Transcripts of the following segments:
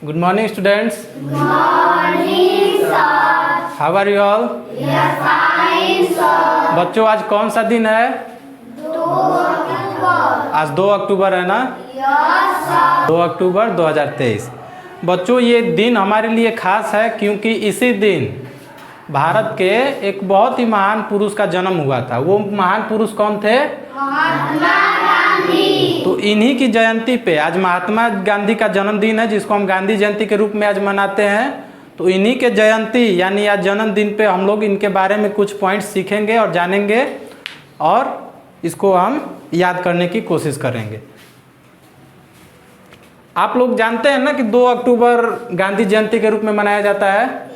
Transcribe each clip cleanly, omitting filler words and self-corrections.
Good morning, students. Good morning, sir. How are you all? We are fine, sir. बच्चों आज कौन सा दिन है? 2 अक्टूबर. आज 2 अक्टूबर है ना? Yes, sir. 2 अक्टूबर 2023। बच्चों ये दिन हमारे लिए खास है क्योंकि इसी दिन भारत के एक बहुत ही महान पुरुष का जन्म हुआ था। वो महान पुरुष कौन थे? महात्मा गांधी. तो इन्हीं की जयंती पे आज महात्मा गांधी का जन्मदिन है, जिसको हम गांधी जयंती के रूप में आज मनाते हैं। तो इन्हीं के जयंती यानी आज जन्मदिन पे हम लोग इनके बारे में कुछ पॉइंट्स सीखेंगे और जानेंगे और इसको हम याद करने की कोशिश करेंगे। आप लोग जानते हैं ना कि 2 अक्टूबर गांधी जयंती के रूप में मनाया जाता है।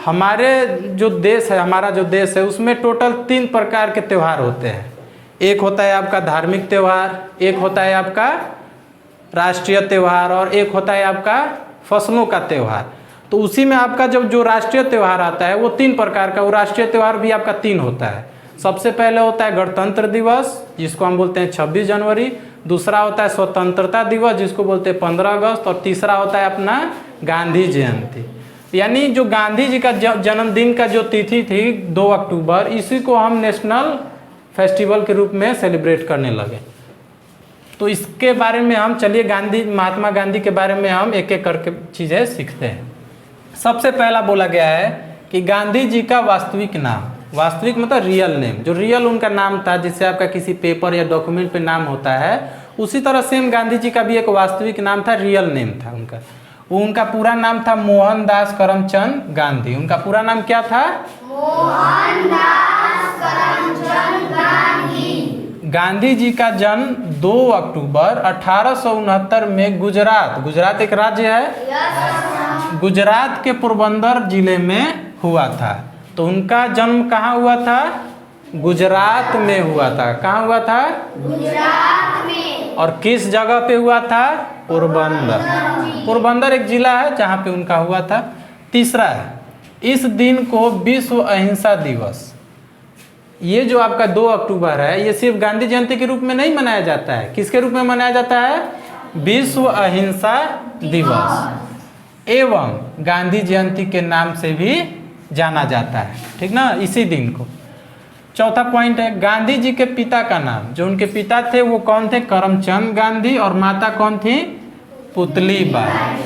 हमारे जो देश है, हमारा जो देश है, उसमें टोटल 3 प्रकार के त्यौहार होते हैं। एक होता है आपका धार्मिक त्यौहार, एक होता है आपका राष्ट्रीय त्यौहार और एक होता है आपका फसलों का त्यौहार। तो उसी में आपका जब जो राष्ट्रीय त्यौहार आता है वो 3 प्रकार का, वो राष्ट्रीय त्यौहार भी आपका 3 होता है। सबसे पहले होता है गणतंत्र दिवस, जिसको हम बोलते हैं 26 जनवरी। दूसरा होता है स्वतंत्रता दिवस, जिसको बोलते हैं 15 अगस्त। और तीसरा होता है अपना गांधी जयंती। यानी जो गांधी जी का जन्मदिन का जो तिथि थी 2 अक्टूबर, इसी को हम नेशनल फेस्टिवल के रूप में सेलिब्रेट करने लगे। तो इसके बारे में हम चलिए महात्मा गांधी के बारे में हम एक एक करके चीज़ें सीखते हैं। सबसे पहला बोला गया है कि गांधी जी का वास्तविक नाम, वास्तविक मतलब रियल नेम, जो रियल उनका नाम था जिससे आपका किसी पेपर या डॉक्यूमेंट पे नाम होता है, उसी तरह सेम गांधी जी का भी एक वास्तविक नाम था, रियल नेम था उनका। उनका पूरा नाम था मोहनदास करमचंद गांधी। उनका पूरा नाम क्या था? मोहनदास करमचंद गांधी. गांधी जी का जन्म 2 अक्टूबर 1869 में गुजरात एक राज्य है, गुजरात के पोरबंदर जिले में हुआ था। तो उनका जन्म कहाँ हुआ था? गुजरात में हुआ था। कहाँ हुआ था? गुजरात में. और किस जगह पे हुआ था? पोरबंदर। पोरबंदर एक जिला है जहाँ पे उनका हुआ था। तीसरा है, इस दिन को विश्व अहिंसा दिवस, ये जो आपका 2 अक्टूबर है, ये सिर्फ गांधी जयंती के रूप में नहीं मनाया जाता है। किसके रूप में मनाया जाता है? विश्व अहिंसा दिवस एवं गांधी जयंती के नाम से भी जाना जाता है, ठीक ना, इसी दिन को। चौथा पॉइंट है गांधी जी के पिता का नाम, जो उनके पिता थे वो कौन थे? करमचंद गांधी। और माता कौन थी? पुतलीबाई।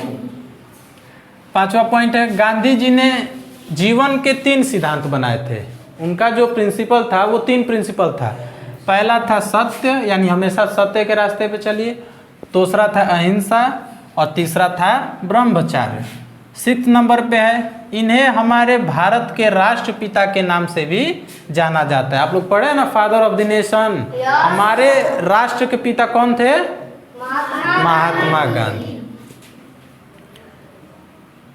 5वां पॉइंट है गांधी जी ने जीवन के 3 सिद्धांत बनाए थे। उनका जो प्रिंसिपल था वो 3 प्रिंसिपल था। पहला था सत्य, यानी हमेशा सत्य के रास्ते पे चलिए। दूसरा था अहिंसा और तीसरा था ब्रह्मचर्य। 6 नंबर पे है, इन्हें हमारे भारत के राष्ट्रपिता के नाम से भी जाना जाता है। आप लोग पढ़े ना, फादर ऑफ द नेशन। हमारे राष्ट्र के पिता कौन थे? महात्मा गांधी।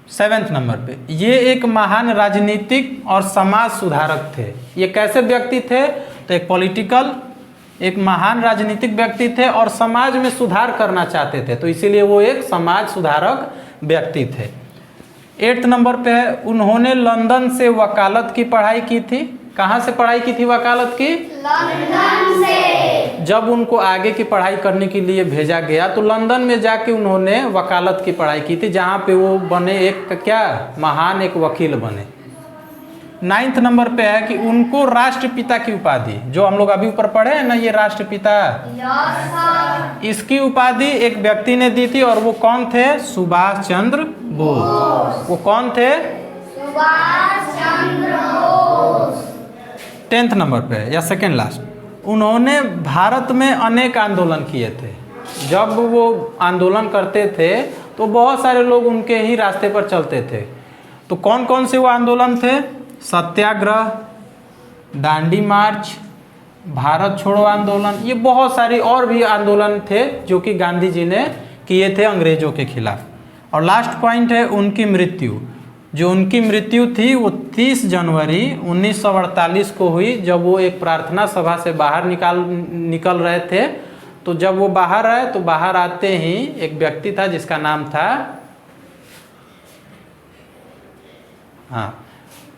7 नंबर पे, ये एक महान राजनीतिक और समाज सुधारक थे। ये कैसे व्यक्ति थे? तो एक महान राजनीतिक व्यक्ति थे और समाज में सुधार करना चाहते थे, तो इसीलिए वो एक समाज सुधारक व्यक्ति थे। 8 नंबर पे है, उन्होंने लंदन से वकालत की पढ़ाई की थी। कहाँ से पढ़ाई की थी वकालत की? लंदन से. जब उनको आगे की पढ़ाई करने के लिए भेजा गया तो लंदन में जाके उन्होंने वकालत की पढ़ाई की थी, जहाँ पे वो बने एक महान एक वकील बने। 9 नंबर पे है कि उनको राष्ट्रपिता की उपाधि, जो हम लोग अभी ऊपर पढ़े हैं ना, ये राष्ट्रपिता, इसकी उपाधि एक व्यक्ति ने दी थी और वो कौन थे? सुभाष चंद्र बोस। वो कौन थे? सुभाष चंद्र बोस. 10 नंबर पे या सेकेंड लास्ट, उन्होंने भारत में अनेक आंदोलन किए थे। जब वो आंदोलन करते थे तो बहुत सारे लोग उनके ही रास्ते पर चलते थे। तो कौन कौन से वो आंदोलन थे? सत्याग्रह, दांडी मार्च, भारत छोड़ो आंदोलन, ये बहुत सारी और भी आंदोलन थे जो कि गांधी जी ने किए थे अंग्रेजों के खिलाफ। और लास्ट पॉइंट है उनकी मृत्यु। जो उनकी मृत्यु थी वो 30 जनवरी 1948 को हुई, जब वो एक प्रार्थना सभा से बाहर निकल रहे थे। तो जब वो बाहर आए तो बाहर आते ही एक व्यक्ति था जिसका नाम था,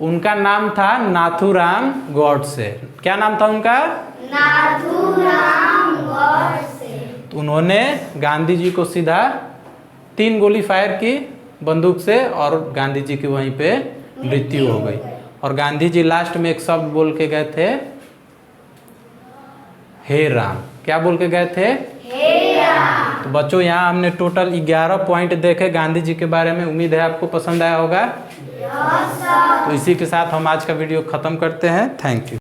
उनका नाम था नाथूराम गॉडसे। क्या नाम था उनका? नाथूराम गॉडसे। तो उन्होंने गांधी जी को सीधा 3 गोली फायर की बंदूक से और गांधी जी की वहीं पे मृत्यु हो गई। और गांधी जी लास्ट में एक शब्द बोल के गए थे, हे राम। क्या बोल के गए थे? हे राम। तो बच्चों यहाँ हमने टोटल 11 पॉइंट देखे गांधी जी के बारे में। उम्मीद है आपको पसंद आया होगा। तो इसी के साथ हम आज का वीडियो खत्म करते हैं। Thank you.